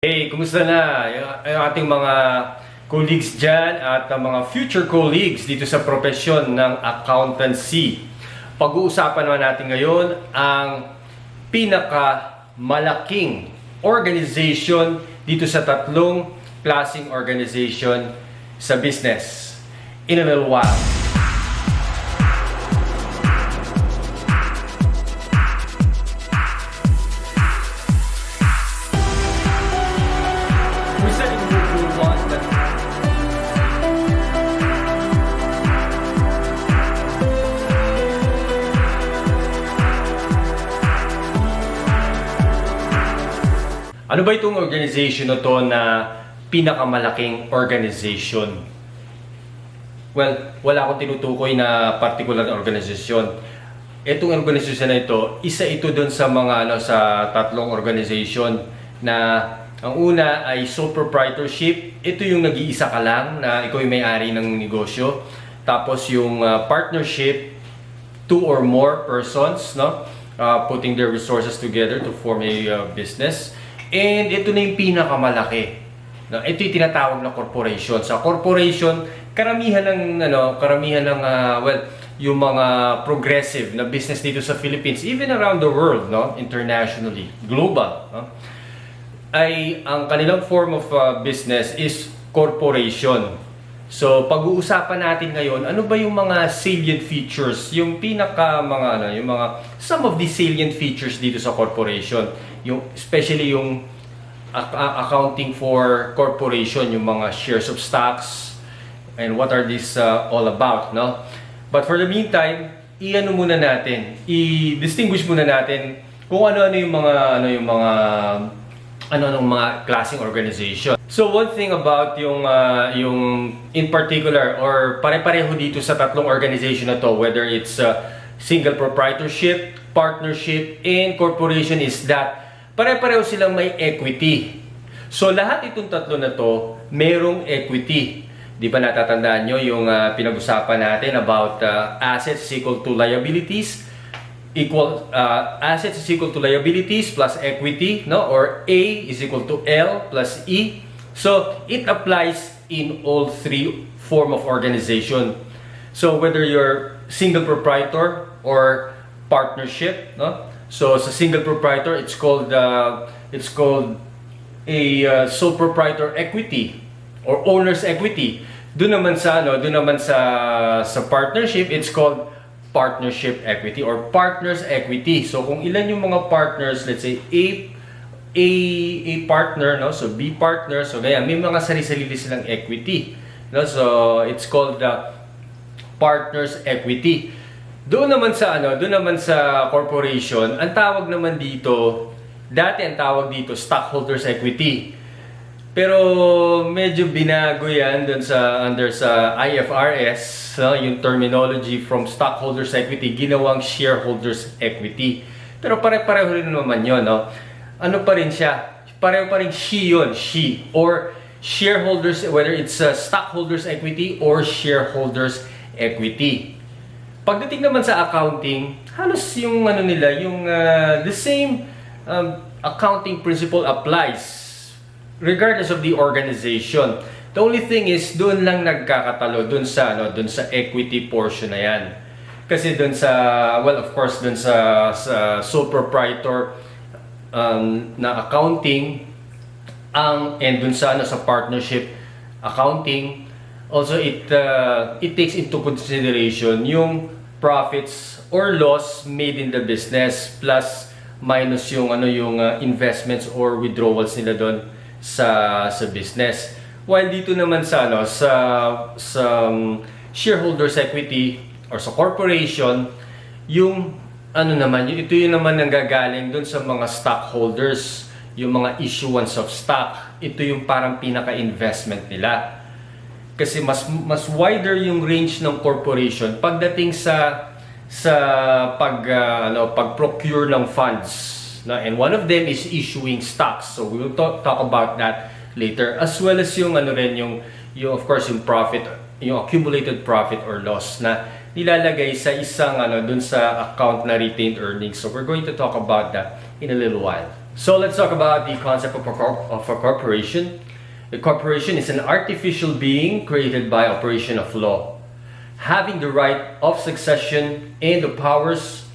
Hey, kumusta na yung ating mga colleagues dyan at mga future colleagues dito sa profesyon ng accountancy? Pag-uusapan naman natin ngayon ang pinakamalaking organization dito sa tatlong klaseng organization sa business. In a little while. Ano ba itong organization na to na pinakamalaking organization? Well, wala akong tinutukoy na particular na organisasyon. Itong organisasyon na ito, isa ito dun sa mga sa tatlong organization na ang una ay sole proprietorship. Ito yung nag-iisa ka lang na ikaw yung may-ari ng negosyo. Tapos yung partnership, 2 or more persons, putting their resources together to form a business. And ito na yung pinakamalaki. Ito yung tinatawag na corporation. Sa corporation, karamihan ng yung mga progressive na business dito sa Philippines, even around the world, internationally, global, ay ang kanilang form of business is corporation. So, pag-uusapan natin ngayon, ano ba yung mga salient features, yung some of the salient features dito sa corporation, especially yung accounting for corporation, yung mga shares of stocks, and what are these all about, no? But for the meantime, i-distinguish muna natin kung ano-ano yung mga klaseng organization. So one thing about yung in particular or pare-pareho dito sa tatlong organization na to, whether it's single proprietorship, partnership, and corporation, is that pare-pareho silang may equity. So lahat itong tatlo na to merong equity. Di ba natatandaan nyo yung pinag-usapan natin about assets is equal to liabilities? Assets is equal to liabilities plus equity, or A is equal to L plus E. So it applies in all three form of organization. So whether you're single proprietor or partnership, so sa single proprietor, it's called a sole proprietor equity or owner's equity. Doon naman sa partnership, it's called partnership equity or partner's equity. So kung ilan yung mga partners, let's say A partner, so B partner, so ganyan, may mga sarili-sarili silang equity, so it's called the partner's equity. Doon naman sa corporation, ang tawag naman dito, dati ang tawag dito stockholders equity. Pero medyo binago yan under sa IFRS, yung terminology from stockholders equity, ginawang shareholders equity. Pero pare-pareho rin naman yun, ano pa rin siya? Pareho pa rin she or shareholders, whether it's stockholders equity or shareholders equity. Pagdating naman sa accounting, halos yung the same accounting principle applies regardless of the organization. The only thing is doon lang nagkakatalo doon sa equity portion na yan. Kasi doon sa sole proprietor na accounting and dun sa partnership accounting, also it takes into consideration yung profits or loss made in the business plus minus yung investments or withdrawals nila doon sa business. While dito naman sa shareholders equity or sa corporation, ito yung naman nanggagaling doon sa mga stockholders, yung mga issuance of stock. Ito yung parang pinaka-investment nila. Kasi mas wider yung range ng corporation pagdating sa pag-procure ng funds. And one of them is issuing stocks. So we will talk about that later, as well as yung of course yung profit, yung accumulated profit or loss na nilalagay sa isang dun sa account na retained earnings. So we're going to talk about that in a little while. So let's talk about the concept of a corporation. A corporation is an artificial being created by operation of law, having the right of succession and the powers,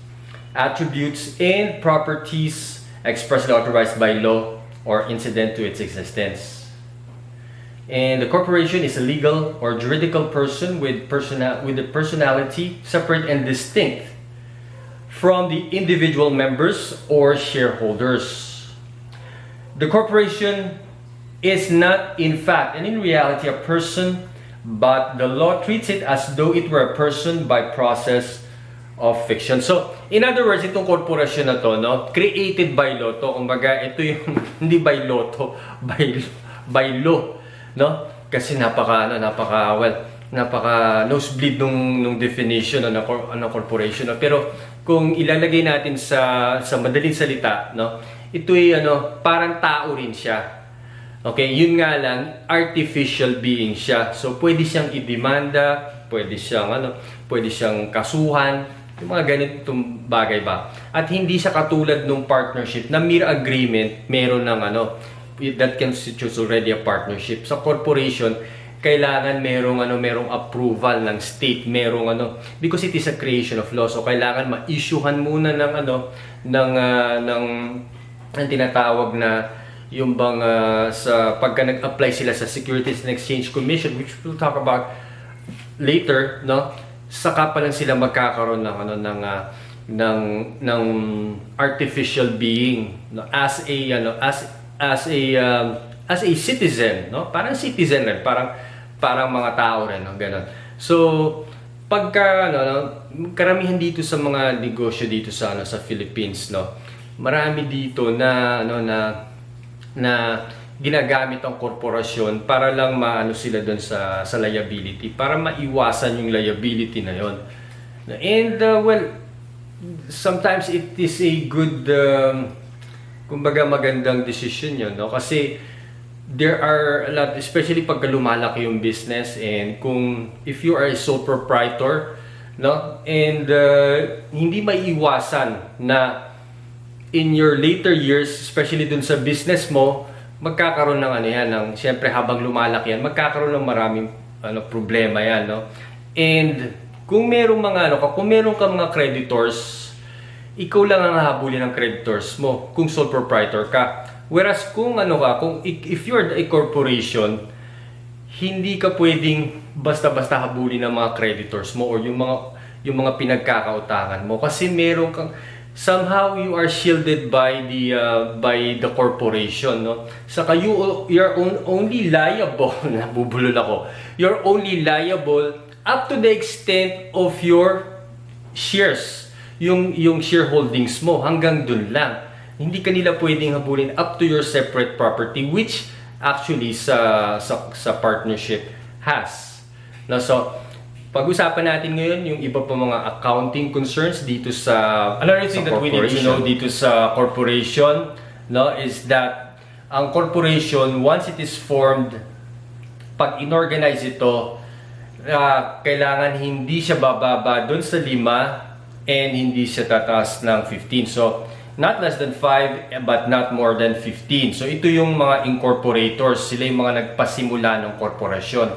attributes, and properties expressly authorized by law or incident to its existence. And the corporation is a legal or juridical person with a personality separate and distinct from the individual members or shareholders. The corporation is not in fact and in reality a person, but the law treats it as though it were a person by process of fiction. So, in other words, itong korporasyon na to, no, created by law to. Kumbaga, ito yung hindi by law to, by law, no? Kasi napaka nosebleed nung definition ng corporation. No? Pero kung ilalagay natin sa madaling salita, no, ito ay parang tao rin siya. Okay, yun nga lang, artificial being siya. So, pwede siyang idemanda, pwede siyang kasuhan, yung mga ganitong bagay ba. At hindi siya katulad ng partnership na mere agreement, meron ng that constitutes already a partnership. Sa corporation, kailangan merong approval ng state, because it is a creation of law. So, kailangan ma-issuehan muna ng tinatawag na yung bang sa pagka nag-apply sila sa Securities and Exchange Commission, which we'll talk about later, no, saka pa lang sila magkakaroon ng artificial being, no, as a citizen, no, parang citizen rin, parang mga tao rin, no, ganun. So pagka karamihan dito sa mga negosyo dito sa Philippines, no, marami dito na ginagamit ang korporasyon para lang sila doon sa liability, para maiwasan yung liability na yon. And well, sometimes it is a good kumbaga magandang decision yun, no? Kasi there are a lot, especially pagka lumalaki yung business, and if you are a sole proprietor, no, and hindi maiiwasan na in your later years, especially dun sa business mo, magkakaroon ng siyempre habang lumalaki yan, magkakaroon ng maraming problema yan, no? And kung meron ka mga creditors, ikaw lang ang habulin ng creditors mo kung sole proprietor ka. Whereas kung if you're a corporation, hindi ka pwedeng basta-basta habulin ng mga creditors mo or yung mga pinagkakautangan mo, kasi meron kang somehow you are shielded by the corporation, no? Saka you're only liable, nabubulol ako. You're only liable up to the extent of your shares, yung shareholdings mo, hanggang dun lang. Hindi ka nila pwedeng habulin up to your separate property, which actually sa partnership has. No, so pag-usapan natin ngayon yung iba pa mga accounting concerns dito sa another thing that we need to know dito sa corporation, no, is that ang corporation, once it is formed, pag inorganize ito, kailangan hindi siya bababa doon sa 5 and hindi siya tataas ng 15. So not less than 5 but not more than 15. So ito yung mga incorporators, sila yung mga nagpasimula ng korporasyon.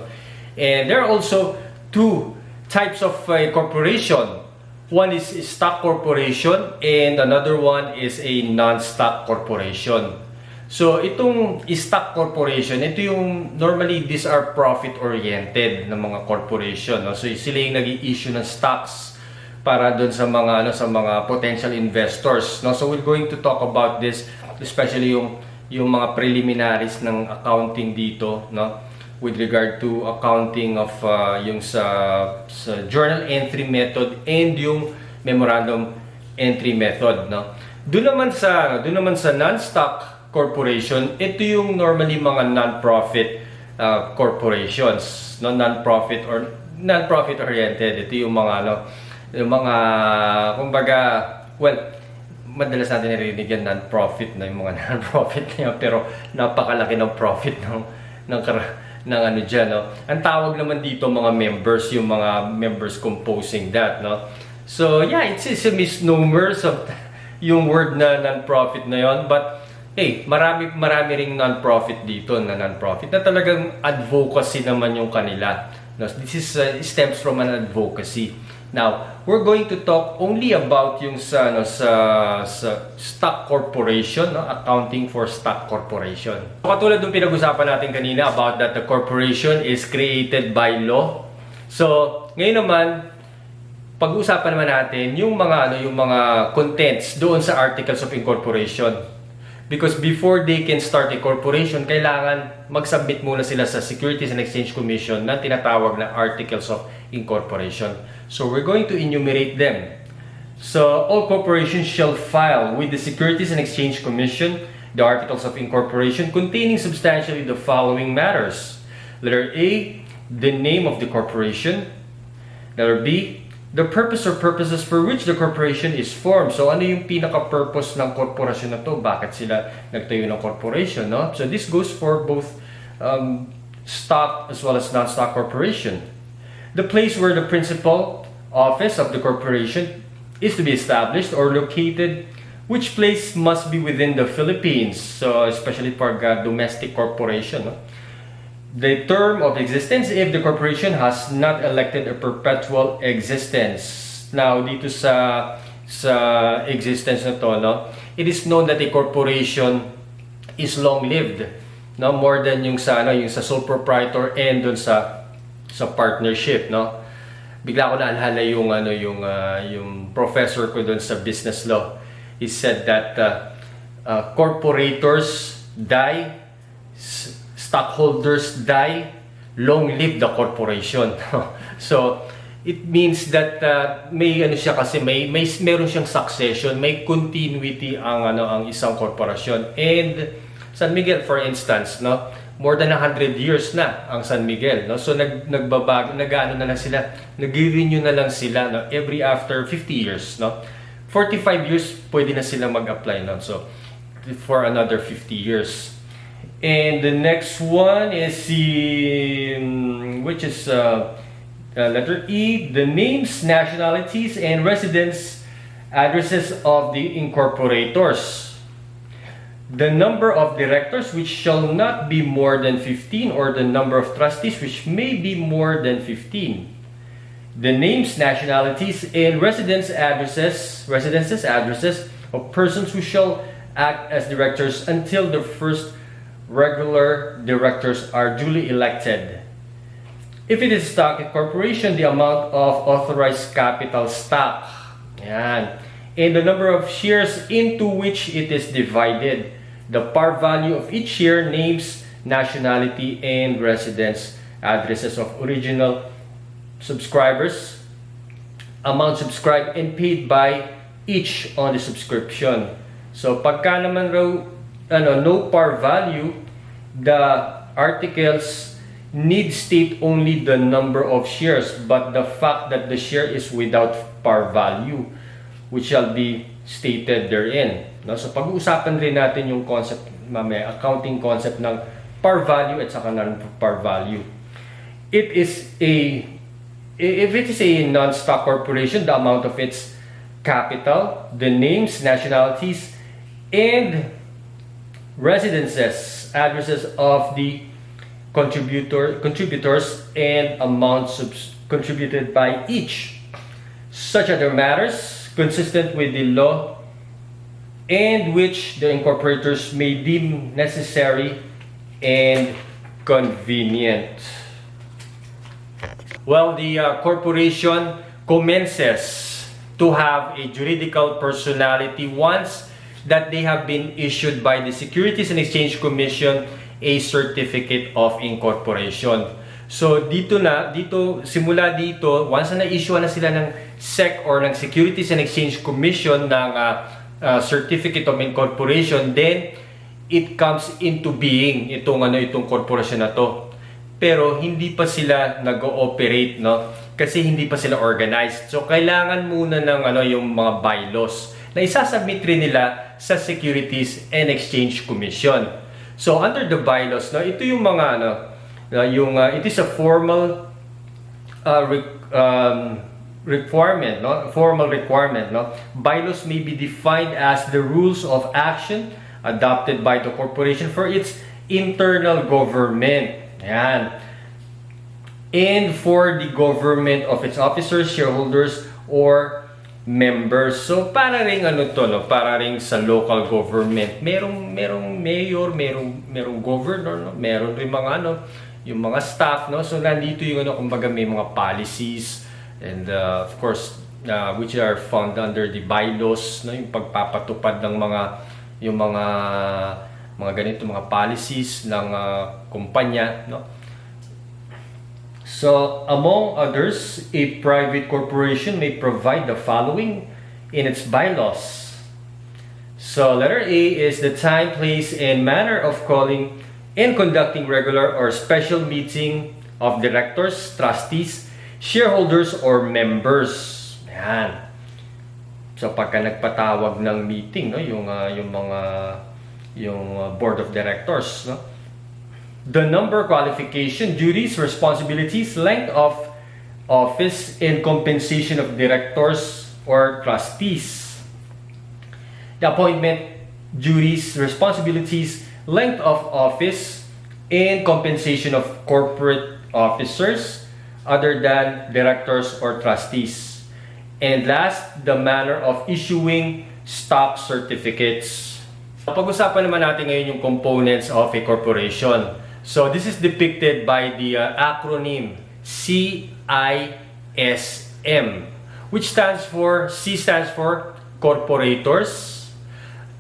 And there are also two types of corporation. One is stock corporation and another one is a non-stock corporation. So itong stock corporation, ito yung normally these are profit-oriented na mga corporation, no? So sila yung nag-i-issue ng stocks para doon sa mga potential investors, no? So we're going to talk about this, especially yung mga preliminaries ng accounting dito, no? With regard to accounting of yung sa journal entry method and yung memorandum entry method, no. Doon naman sa non-stock corporation, ito yung normally mga non-profit corporations, no, non-profit oriented. Ito yung mga kumbaga, well, madalas natin narinig yan non-profit na yung mga non-profit na yun, pero napakalaki ng profit ng dyan, no? Ang tawag naman dito mga members, yung mga members composing that, no? So yeah, it's a misnomer yung word na non-profit na yon, but marami ring non-profit dito na non-profit na talagang advocacy naman yung kanila. No, this is stems from an advocacy. Now, we're going to talk only about yung sa stock corporation, no? Accounting for stock corporation. Katulad ng pinag-usapan natin kanina about that the corporation is created by law. So, ngayon naman, pag-uusapan naman natin yung mga contents doon sa articles of incorporation. Because before they can start a corporation, kailangan mag-submit muna sila sa Securities and Exchange Commission na tinatawag na Articles of Incorporation. So we're going to enumerate them. So all corporations shall file with the Securities and Exchange Commission the Articles of Incorporation containing substantially the following matters. Letter A, the name of the corporation. Letter B, the purpose or purposes for which the corporation is formed. So, ano yung pinaka-purpose ng korporasyon na to? Bakit sila nagtayo ng corporation, no? So, this goes for both stock as well as non-stock corporation. The place where the principal office of the corporation is to be established or located, which place must be within the Philippines. So, especially for domestic corporation, no? The term of existence if the corporation has not elected a perpetual existence. Now, dito sa existence na to, no, it is known that a corporation is long-lived, no, more than yung sa sole proprietor and dun sa partnership, no. Bigla ko naalala yung professor ko dun sa business law. He said that corporators die, stockholders die, long live the corporation. So it means that may siya kasi meron siyang succession, may continuity ang isang korporasyon. And San Miguel, for instance, no, more than 100 years na ang San Miguel, no. So nagbabago, na lang sila, nag-renew na lang sila, no, every after 50 years, no. 45 years pwede na sila mag-apply, no. So for another 50 years. And the next one is letter E, the names, nationalities, and residence addresses of the incorporators. The number of directors, which shall not be more than 15, or the number of trustees, which may be more than 15. The names, nationalities, and residences addresses of persons who shall act as directors until the first regular directors are duly elected. If it is stock corporation, the amount of authorized capital stock. Yan. And the number of shares into which it is divided. The par value of each share, names, nationality, and residence addresses of original subscribers, amount subscribed and paid by each on the subscription. So pagka naman raw no par value, the articles need state only the number of shares, but the fact that the share is without par value, which shall be stated therein. No? So pag-uusapan rin natin yung concept, accounting concept ng par value at saka non-par value. If it is a non-stock corporation, the amount of its capital, the names, nationalities, and residences, addresses of the contributors, and amounts contributed by each. Such other matters consistent with the law and which the incorporators may deem necessary and convenient. Well, the corporation commences to have a juridical personality once that they have been issued by the Securities and Exchange Commission a certificate of incorporation. So simula dito, once na na-issue na sila ng SEC or ng Securities and Exchange Commission ng certificate of incorporation, then it comes into being itong korporasyon na to. Pero hindi pa sila nag-ooperate, no? Kasi hindi pa sila organized. So kailangan muna ng yung mga bylaws na isasubmit rin nila sa Securities and Exchange Commission. So under the bylaws, no, ito yung mga it is a formal requirement, no? Bylaws may be defined as the rules of action adopted by the corporation for its internal government. Ayan. And for the government of its officers, shareholders, or members. So para ring ano to, no? Para ring sa local government. Merong mayor, merong governor, no? Meron rin mga ano, yung mga staff, no? So nandito yung ano, kumbaga may mga policies and of course which are found under the bylaws, no? Yung pagpapatupad ng mga ganito mga policies ng kumpanya, no? So, among others, a private corporation may provide the following in its bylaws. So, letter A is the time, place, and manner of calling and conducting regular or special meeting of directors, trustees, shareholders, or members. Yan. So, pagka nagpatawag ng meeting, no, yung board of directors, no? The number, qualification, duties, responsibilities, length of office, and compensation of directors or trustees. The appointment, duties, responsibilities, length of office, and compensation of corporate officers other than directors or trustees. And last, the manner of issuing stock certificates. Pag-usapan naman natin ngayon yung components of a corporation. So this is depicted by the acronym CISM, which stands for, C stands for corporators,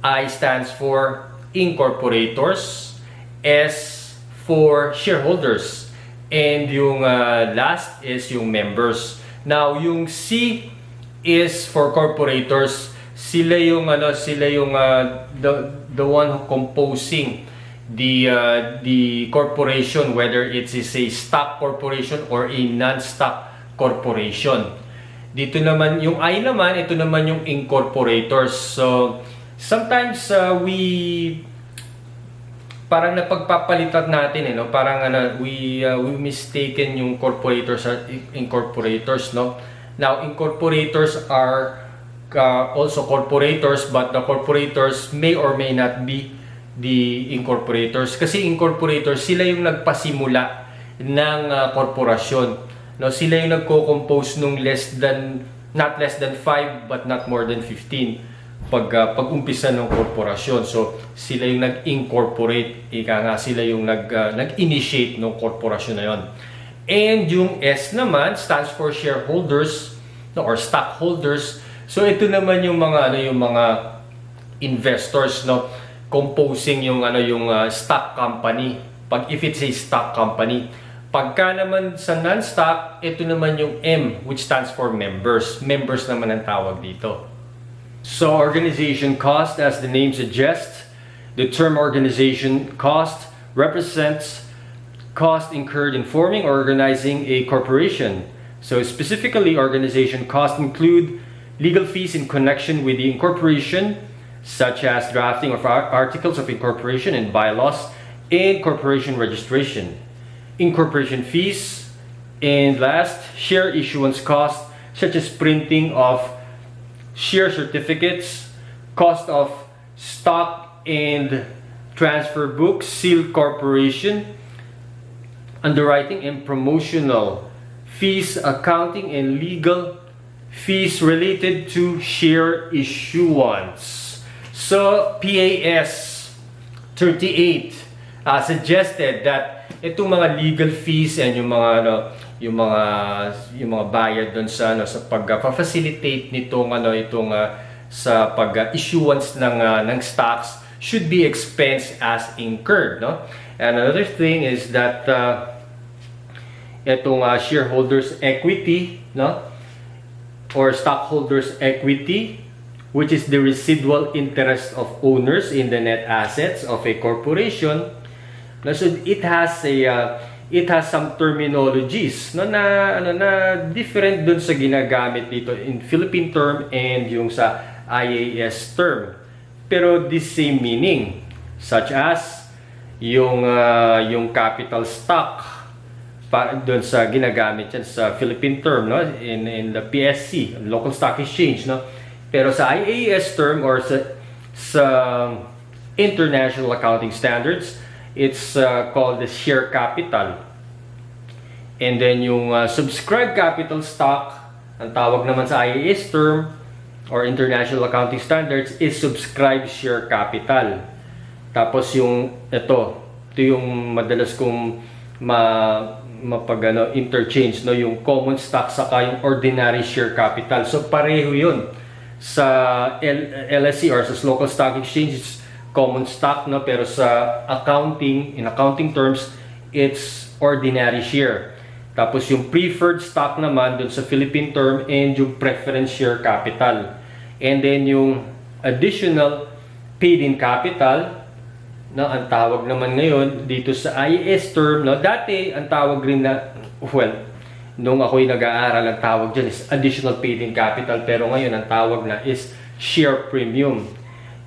I stands for incorporators, S for shareholders, and yung last is yung members. Now yung C is for corporators. Sila yung the one who composing the corporation, whether it is a stock corporation or a non-stock corporation. Dito naman yung I naman, ito naman yung incorporators. So sometimes we parang napagpapalitan natin, no? Parang we mistaken yung corporators at incorporators, no? Now incorporators are also corporators, but the corporators may or may not be the incorporators, kasi incorporators sila yung nagpasimula ng korporasyon, no? Sila yung nagko-compose nung not less than 5 but not more than 15 pag-umpisa ng korporasyon. So sila yung nag-incorporate, sila yung nag-initiate ng korporasyon na yon. And yung S naman stands for shareholders, no, or stockholders. So ito naman yung mga investors, no, composing yung stock company. If it's a stock company. Pagka naman sa non-stock, ito naman yung M, which stands for members. Members naman ang tawag dito. So organization cost, as the name suggests, the term organization cost represents cost incurred in forming or organizing a corporation. So specifically, organization costs include legal fees in connection with the incorporation, such as drafting of articles of incorporation and bylaws and corporation registration, incorporation fees, and last, share issuance costs, such as printing of share certificates, cost of stock and transfer books, seal corporation, underwriting and promotional fees, accounting and legal fees related to share issuance. So, PAS 38 suggested that itong mga legal fees and yung mga bayad doon sa pag-facilitate nitong sa pag-issuance ng stocks should be expensed as incurred, no? And another thing is that itong shareholders equity, no, or stockholders equity, which is the residual interest of owners in the net assets of a corporation. So it has some terminologies, no, na different dun sa ginagamit dito in Philippine term and yung sa IAS term, pero the same meaning, such as yung capital stock doon sa ginagamit yan sa Philippine term, no, in the PSC, local stock exchange, no. Pero sa IAS term or sa international accounting standards. It's called the share capital. And then yung subscribed capital stock, ang tawag naman sa IAS term or international accounting standards is subscribed share capital. Tapos yung ito yung madalas kong interchange, no, yung common stock saka yung ordinary share capital. So pareho yun sa LSE or sa local stock exchange, common stock, no, pero sa in accounting terms, it's ordinary share. Tapos yung preferred stock naman dun sa Philippine term, and yung preference share capital. And then yung additional paid-in capital, no, ang tawag naman ngayon dito sa IAS term, no, dati ang tawag rin na, nung ako'y nag-aaral, ang tawag dyan is additional paid-in capital, pero ngayon ang tawag na is share premium.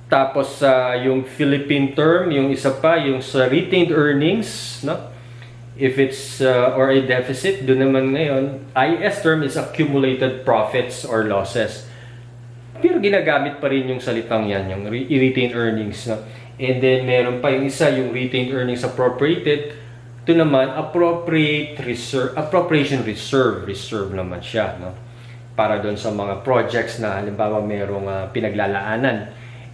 Tapos yung Philippine term, yung isa pa, yung sa retained earnings, no, if it's or a deficit, doon naman ngayon, IAS term is accumulated profits or losses. Pero ginagamit pa rin yung salitang yan, yung retained earnings, no. And then meron pa yung isa, yung retained earnings appropriated. Ito naman, appropriation reserve naman siya, no? Para doon sa mga projects na halimbawa merong pinaglalaanan.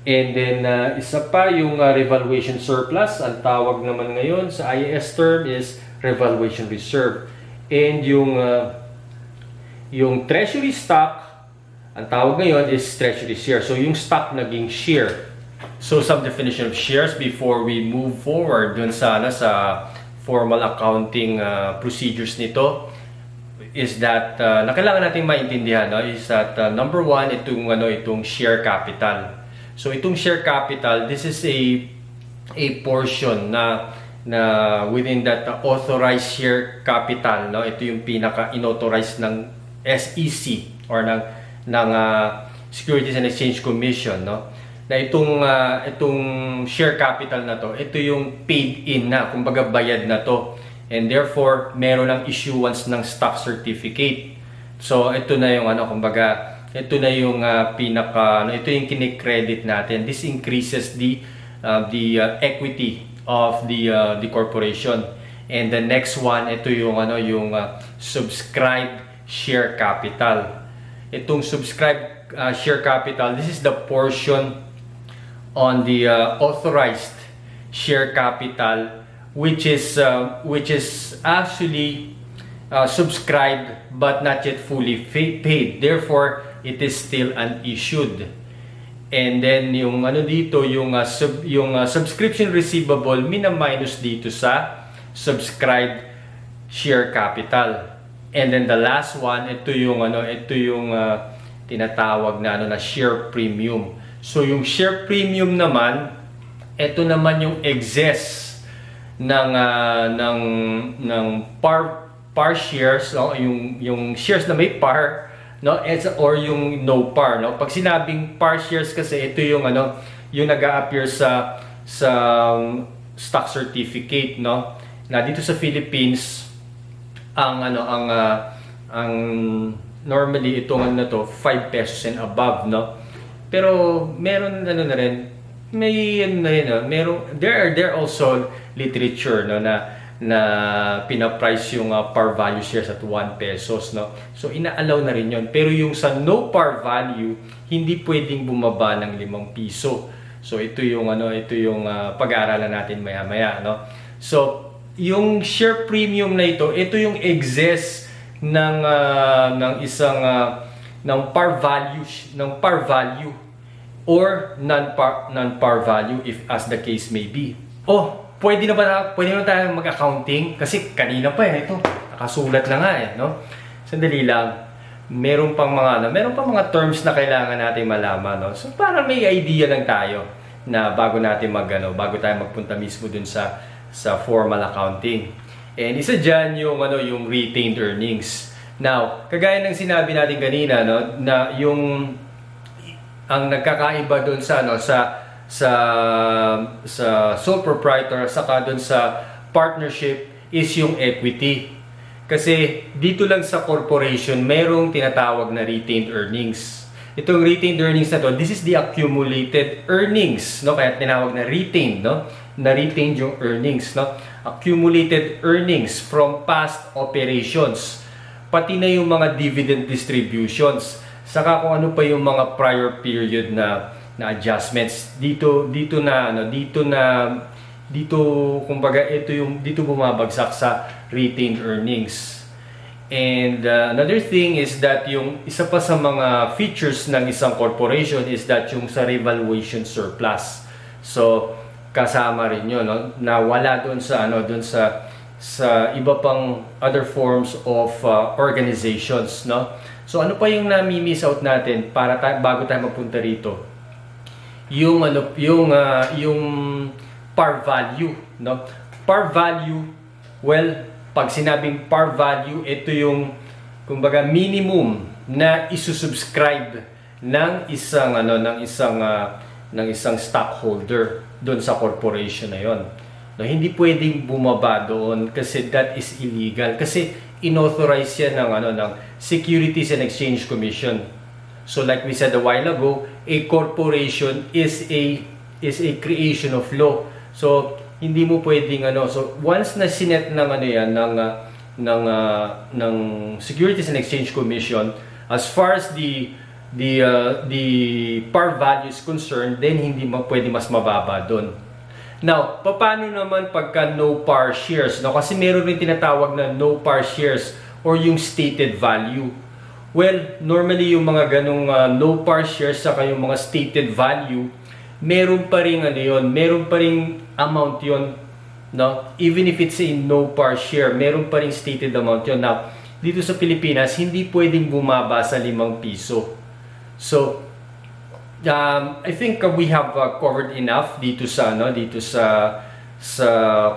And then isa pa yung revaluation surplus, ang tawag naman ngayon sa IAS term is revaluation reserve. And yung treasury stock, ang tawag ngayon is treasury share. So yung stock naging share. So some definition of shares before we move forward dun sa formal accounting procedures nito is that na kailangan nating maintindihan, no, is that number one, itong share capital. So itong share capital, this is a portion na within that authorized share capital, no, ito yung pinaka inauthorized ng SEC or ng Securities and Exchange Commission, no, na itong share capital na to, ito yung paid in na, kumbaga bayad na to, and therefore meron ng issuance ng stock certificate. So ito na yung kumbaga ito na yung ito yung kine-credit natin. This increases the equity of the corporation. And the next one, ito yung subscribed share capital. Itong subscribed share capital, this is the portion on the authorized share capital which is actually subscribed but not yet fully paid. Therefore, it is still unissued. And then yung dito, yung subscription receivable mina-minus dito sa subscribed share capital. And then the last one, ito yung tinatawag na share premium. So yung share premium naman, ito naman yung excess ng par shares, no? yung shares na may par, no, or yung no par, no. Pag sinabing par shares kasi, ito yung yung nag-a-appear sa stock certificate, no, na dito sa Philippines ang normally itong na to 5 pesos and above, no. Pero meron na rin, may there also literature, no, na pina-price yung par value shares at 1 pesos, no. So ina-allow na rin yon. Pero yung sa no par value, hindi pwedeng bumaba ng 5 piso. So ito yung pag-aaralan natin maya-maya, no. So yung share premium na ito yung excess ng par value or non-par value, if as the case may be. Pwede na tayo mag-accounting? Kasi kanina pa ito, nakasulat na nga no? Sandali lang. Meron pang mga terms na kailangan natin malaman, no? So para may idea lang tayo na bago tayo magpunta mismo dun sa formal accounting. And isa diyan yung retained earnings. Now, kagaya ng sinabi natin kanina, no, na ang nagkakaiba doon sa sole proprietor saka doon sa partnership is yung equity. Kasi dito lang sa corporation merong tinatawag na retained earnings. Itong retained earnings na to, this is the accumulated earnings, no? Kaya tinawag na retained, no? Na retained yung earnings, no? Accumulated earnings from past operations. Pati na yung mga dividend distributions. Saka kung ano pa yung mga prior period na adjustments. Dito kumbaga dito bumabagsak sa retained earnings. And another thing is that yung isa pa sa mga features ng isang corporation is that yung sa revaluation surplus. So kasama rin yun, no? Na wala doon sa sa iba pang other forms of organizations, no? So ano pa yung nami-miss out natin para bago tayo magpunta rito? Yung yung par value, no? Par value, well, pag sinabing par value, ito yung kumbaga minimum na isusubscribe ng isang stockholder doon sa corporation na yon. No, hindi pwedeng bumaba doon kasi that is illegal, kasi inauthorize yan ng Securities and Exchange Commission. So like we said a while ago, a corporation is a creation of law. So hindi mo pwedeng so once na sinet ng Securities and Exchange Commission, as far as the par value is concerned, then hindi mo pwede mas mababa doon. Now, paano naman pagka no par shares? No, kasi meron rin tinatawag na no par shares or yung stated value. Well, normally yung mga ganong no par shares saka yung mga stated value, meron pa ring meron pa ring amount yon, no? Even if it's a no par share, meron pa ring stated amount yon. Now, dito sa Pilipinas, hindi pwedeng bumaba sa 5 piso. So, I think we have covered enough dito sa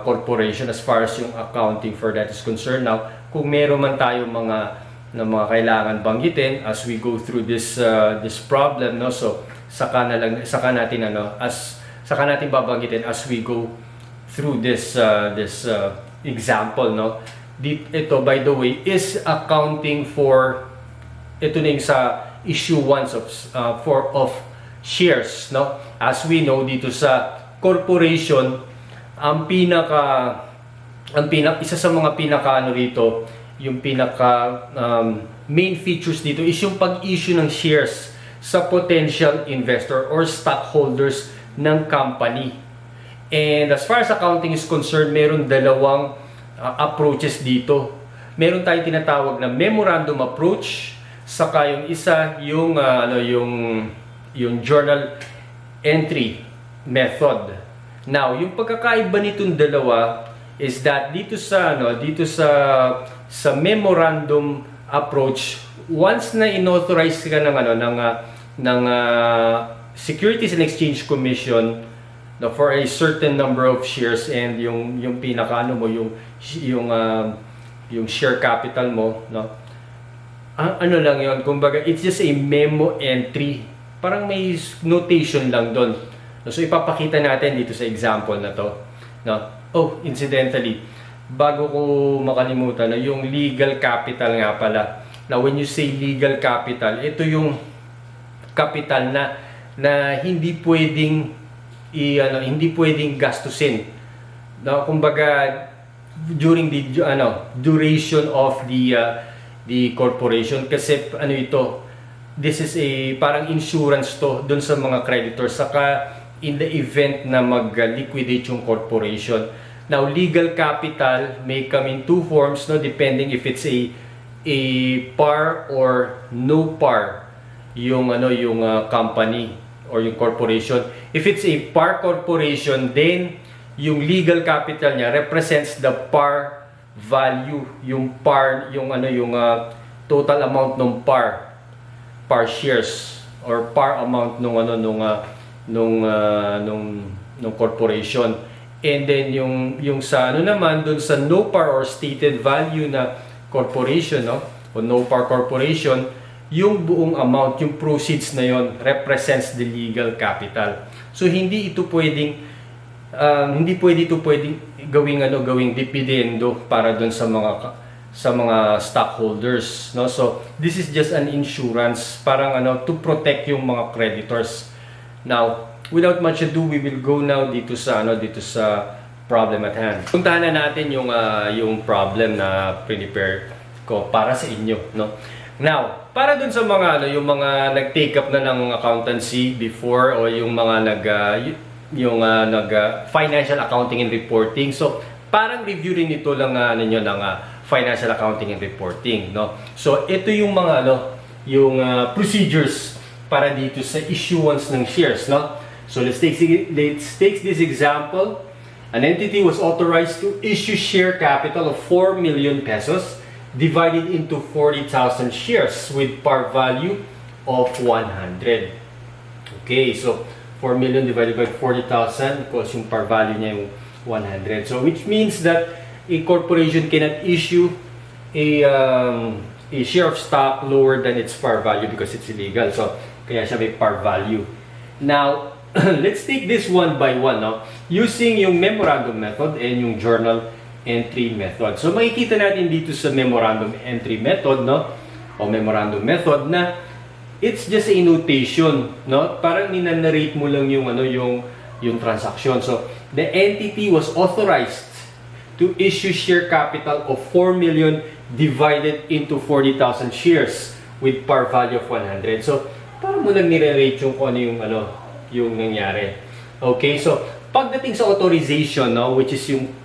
corporation as far as yung accounting for that is concerned. Now, kung meron man tayo mga kailangan banggitin as we go through this problem, no? So saka natin babanggitin as we go through this example, no? Ito, by the way, is accounting for ito na yung sa issuance of shares, no? As we know, dito sa corporation, isa sa mga rito, yung main features dito is yung pag-issue ng shares sa potential investor or stockholders ng company. And as far as accounting is concerned, meron dalawang approaches dito. Meron tayong tinatawag na memorandum approach, saka yung isa yung journal entry method. Now, yung pagkakaiba nitong dalawa is that dito sa memorandum approach, once na inauthorize ka ng Securities and Exchange Commission for a certain number of shares, and yung share capital mo, no? Lang yon, kumbaga it's just a memo entry, parang may notation lang doon. So ipapakita natin dito sa example na to, no? Oh, incidentally, bago ko makalimutan, yung legal capital nga pala. Now, when you say legal capital, ito yung capital na hindi pwedeng gastusin. No, kumbaga during the duration of the corporation, kasi this is a parang insurance to doon sa mga creditors, saka in the event na mag-liquidate yung corporation. Now, legal capital may come in two forms, no, depending if it's a par or no par yung company or yung corporation. If it's a par corporation, then yung legal capital niya represents the par value, yung total amount ng par shares or par amount nung corporation. And then yung sa naman doon sa no par or stated value na corporation, no, o no par corporation, yung buong amount, yung proceeds na yon represents the legal capital. So hindi ito pwedeng gawing dividendo para doon sa mga sa mga stockholders, no? So this is just an insurance, parang to protect yung mga creditors. Now, without much ado, we will go now dito sa problem at hand. Puntahan na natin yung problem na prepare ko para sa inyo, no? Now, para dun sa mga yung mga nag-take up na ng accountancy before, o yung mga financial accounting and reporting. So, parang review rin ito lang ng financial accounting and reporting, no? So, ito yung mga procedures para dito sa issuance ng shares, no? So, let's take this example. An entity was authorized to issue share capital of 4 million pesos divided into 40,000 shares with par value of 100. Okay, so 4 million divided by 40,000 equals yung par value niya yung 100. So which means that a corporation cannot issue a share of stock lower than its par value because it's illegal. So kaya siya may par value. Now, let's take this one by one, no? Using yung memorandum method and yung journal entry method. So makikita natin dito sa memorandum entry method, no? O memorandum method na it's just a notation, no? Parang ninanarrate mo lang yung yung transaction. So the entity was authorized to issue share capital of 4 million divided into 40,000 shares with par value of 100. So parang mo lang nire-rate yung kung ano yung nangyari. Okay, so pagdating sa authorization, no, which is yung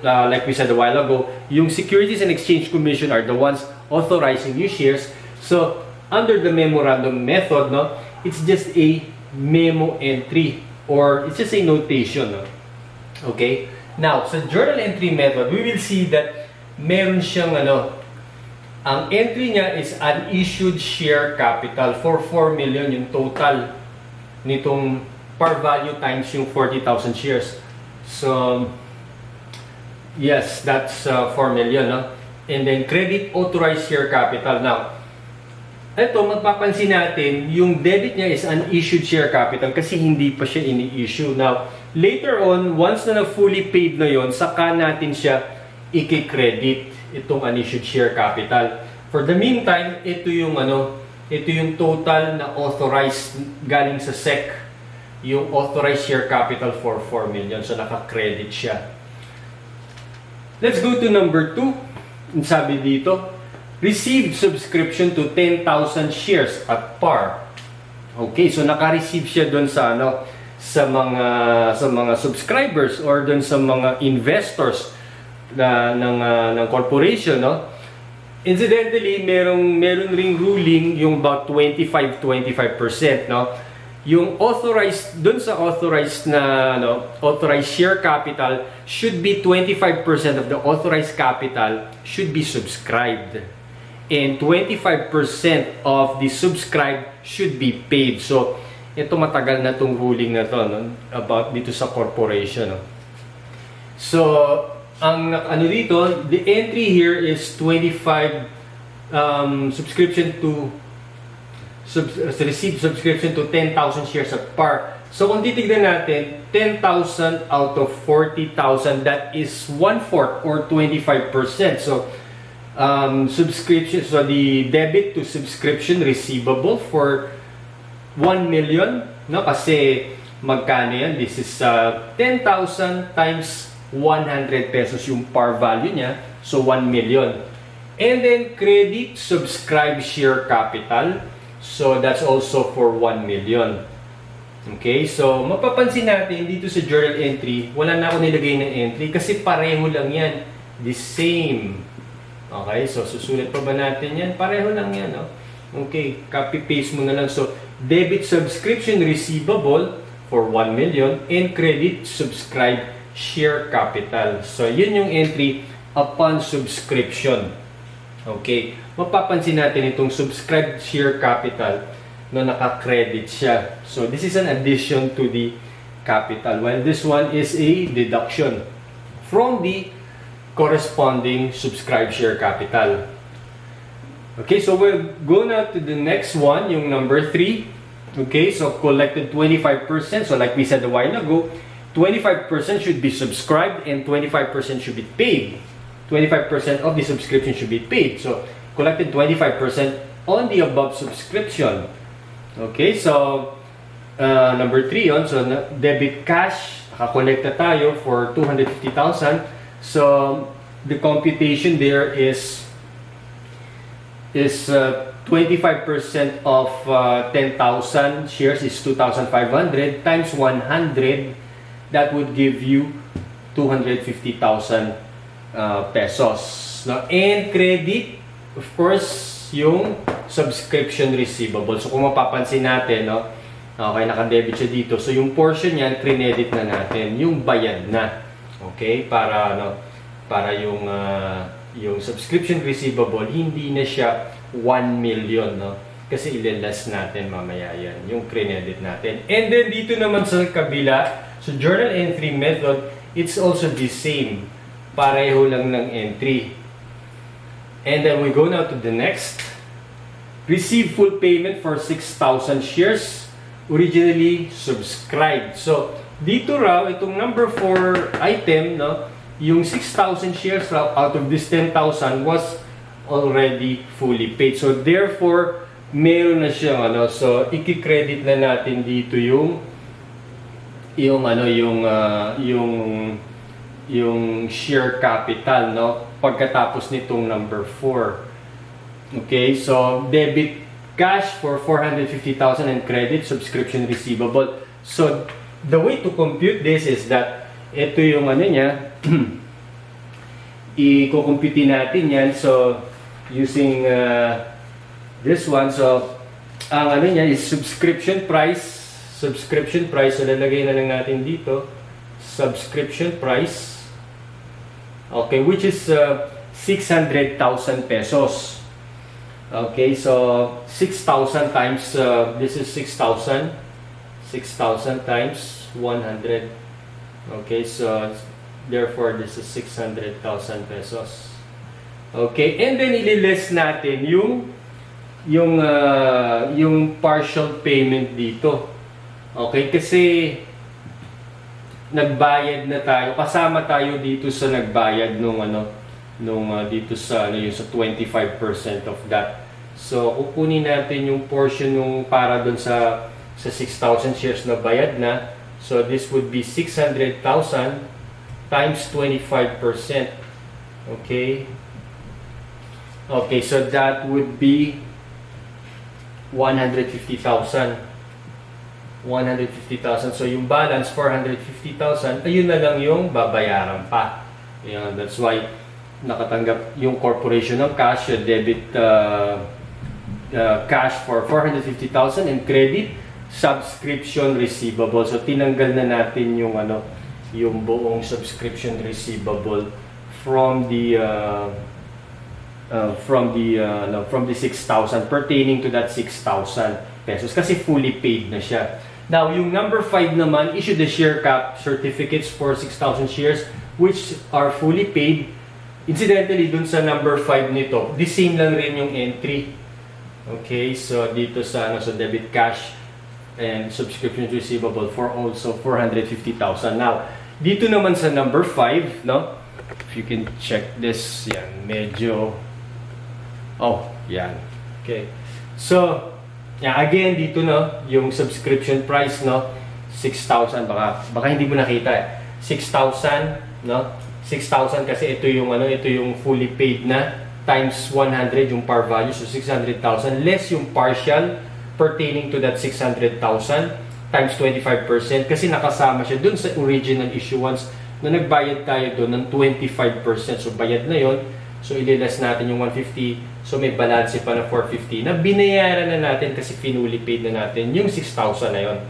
like we said a while ago, yung Securities and Exchange Commission are the ones authorizing new shares. So under the memorandum method, no, it's just a memo entry or it's just a notation, no? Okay, now sa journal entry method, we will see that meron siyang ang entry niya is unissued share capital for 4 million yung total nitong par value times yung 40,000 shares. So yes, that's 4 million, no? And then credit authorized share capital. Now, ito magpapansin natin yung debit niya is unissued share capital kasi hindi pa siya ini-issue. Now, later on, once na fully paid na yon, saka natin siya i-credit itong unissued share capital. For the meantime, ito yung total na authorized galing sa SEC, yung authorized share capital for 4 million. So, naka-credit siya. Let's go to number 2. Sabi dito, received subscription to 10,000 shares at par. Okay, so naka-receive siya doon sa mga subscribers or doon sa mga investors ng corporation, no? Incidentally, meron ring ruling yung about 25%, no? Yung authorized dun sa authorized share capital should be 25% of the authorized capital should be subscribed, and 25% of the subscribed should be paid. So ito matagal na tong ruling na to, no? About dito sa corporation, no? So ang dito, the entry here is 25 subscription to receive subscription to 10,000 shares at par. So kung titignan natin, 10,000 out of 40,000, that is 1/4 or 25%. So subscription, so the debit to subscription receivable for 1 million, no? Kasi magkano yan? This is 10,000 times 100 pesos yung par value niya, so 1 million. And then credit subscribe share capital, so that's also for 1 million. Okay, so mapapansin natin dito sa journal entry, wala na ako nilagay ng entry kasi pareho lang yan, the same. Okay, so susulat pa ba natin yan? Pareho lang yan, no? Okay, copy paste mo na lang. So debit subscription receivable for 1 million and credit subscribe share capital. So yun yung entry upon subscription. Okay, mapapansin natin itong subscribed share capital na naka-credit siya. So this is an addition to the capital, while this one is a deduction from the corresponding subscribed share capital. Okay, so we'll go now to the next one, yung number 3. Okay, so collected 25%. So like we said a while ago, 25% should be subscribed and 25% should be paid. 25% of the subscription should be paid. So, collected 25% on the above subscription. Okay, so, number 3 yun. So, debit cash, nakakolekta tayo for 250,000. So, the computation there is 25% of 10,000 shares is 2,500 times 100. That would give you 250,000 pesos. Now, and credit, of course, yung subscription receivable. So, kung mapapansin natin, no? Okay, naka-debit siya dito. So, yung portion yan, credit na natin. Yung bayad na. Okay? Para, no? Para yung subscription receivable, hindi na siya 1 million, no? Kasi ileless natin mamaya yan, yung credit natin. And then, dito naman sa kabila, so journal entry method, it's also the same. Pareho lang ng entry. And then, we go now to the next. Receive full payment for 6,000 shares, originally subscribed. So, dito raw, itong number 4 item, no? Yung 6,000 shares out of this 10,000 was already fully paid. So, therefore, meron na siyang so, i-credit na natin dito yung share capital, no? Pagkatapos nitong number 4. Okay, so, debit cash for 450,000 and credit subscription receivable. So, the way to compute this is that ito yung niya, i-compute natin yan. So, using this one, so, ang niya is subscription price. So, lalagay na lang natin dito. Subscription price. Okay, which is 600,000 pesos. Okay, so, 6,000 times, this is 6,000. 6,000 times 100. Okay, so therefore this is 600,000 pesos. Okay, and then ililess natin yung partial payment dito. Okay, kasi nagbayad na tayo, kasama tayo dito sa nagbayad dito sa yung sa 25% of that. So kukunin natin yung portion nung para doon sa 6,000 shares na bayad na. So, this would be 600,000 times 25%. Okay? Okay, so that would be 150,000. 150,000. So, yung balance, 450,000, ayun na lang yung babayaran pa. That's why nakatanggap yung corporation ng cash, debit cash for 450,000 and credit subscription receivable. So tinanggal na natin yung buong subscription receivable from the 6,000 pertaining to that 6,000 pesos kasi fully paid na siya. Now, yung number 5 naman, issue the share cap certificates for 6,000 shares which are fully paid. Incidentally, dun sa number 5 nito, the same lang rin yung entry. Okay, so dito sa debit cash and subscription receivable for also 450,000. Now, dito naman sa number 5, no? If you can check this, yan, medyo, yan. Okay. So, again, dito, no, yung subscription price, no, 6,000, baka hindi mo nakita, 6,000, no? 6,000 kasi ito yung fully paid na times 100 yung par value, so 600,000 less yung partial pertaining to that 600,000 times 25% kasi nakasama siya dun sa original issuance na nagbayad tayo doon ng 25%. So, bayad na yon. So, ililess natin yung 150. So, may balance pa na 450 na binayaran na natin kasi finally paid na natin yung 6,000 na yon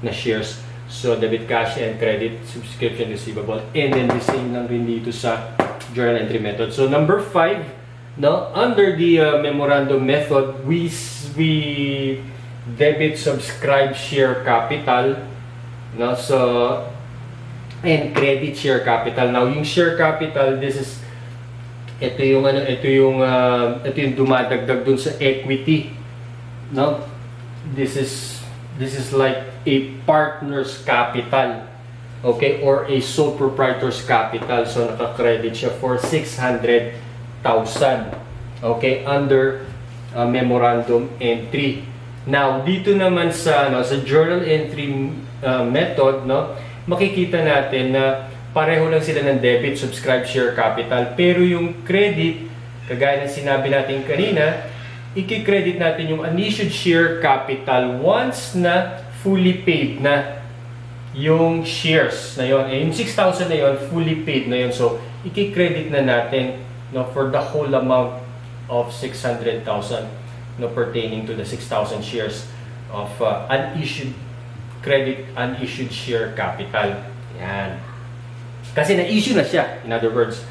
na shares. So, debit cash and credit subscription receivable. And then, the same lang rin dito sa journal entry method. So, number 5, no, under the memorandum method, we debit subscribe share capital, no, so and credit share capital. Now, yung share capital, ito yung dumadagdag dun sa equity, no. This is like a partner's capital. okay, or a sole proprietor's capital. So naka-credit siya for 600,000, okay, under memorandum entry. Now, dito naman sa journal entry method, makikita natin na pareho lang sila ng debit, subscribe, share capital. Pero yung credit, kagaya ng sinabi natin kanina, i-credit natin yung unissued share capital once na fully paid na yung shares na yon. Yung 6,000 na yon, fully paid na yon. So, i-credit na natin for the whole amount of 600,000 pertaining to the 6,000 shares of unissued share capital. Yan. Kasi na-issue na siya, in other words.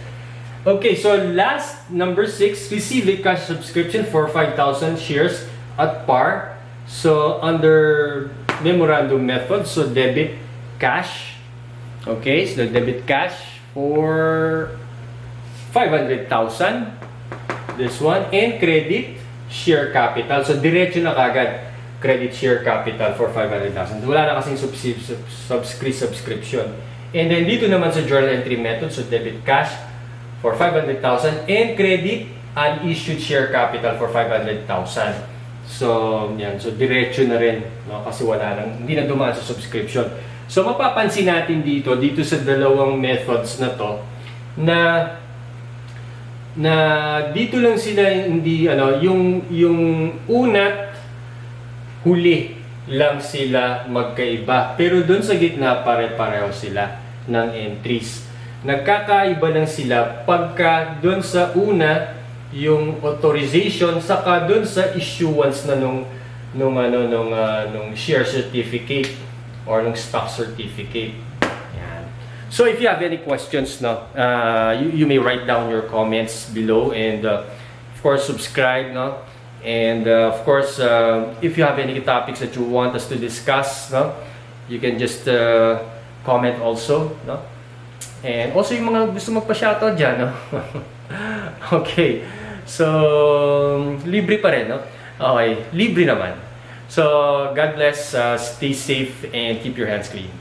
Okay, so last, number 6, receive a cash subscription for 5,000 shares at par. So, under memorandum method, so debit cash. Okay, so debit cash for 500,000. This one. And credit share capital. So, diretso na kagad. Credit share capital for 500,000. Wala na kasing subscription. And then dito naman sa journal entry method, so debit cash for 500,000 and credit unissued share capital for 500,000. So, yan. So, diretso na rin. Kasi hindi na dumaan sa subscription. So, mapapansin natin dito sa dalawang methods na to, na dito lang sila hindi, yung una, huli lang sila magkaiba. Pero doon sa gitna, pare-pareho sila ng entries. Nagkakaiba lang sila pagka doon sa una, yung authorization, saka doon sa issuance na nung share certificate or nung stock certificate. Yan. So if you have any questions, you may write down your comments below, and of course subscribe, and of course if you have any topics that you want us to discuss, you can just comment also, and also yung mga gusto magpa-shoutout dyan, okay, so libre pa rin, okay, libre naman. So God bless, stay safe and keep your hands clean.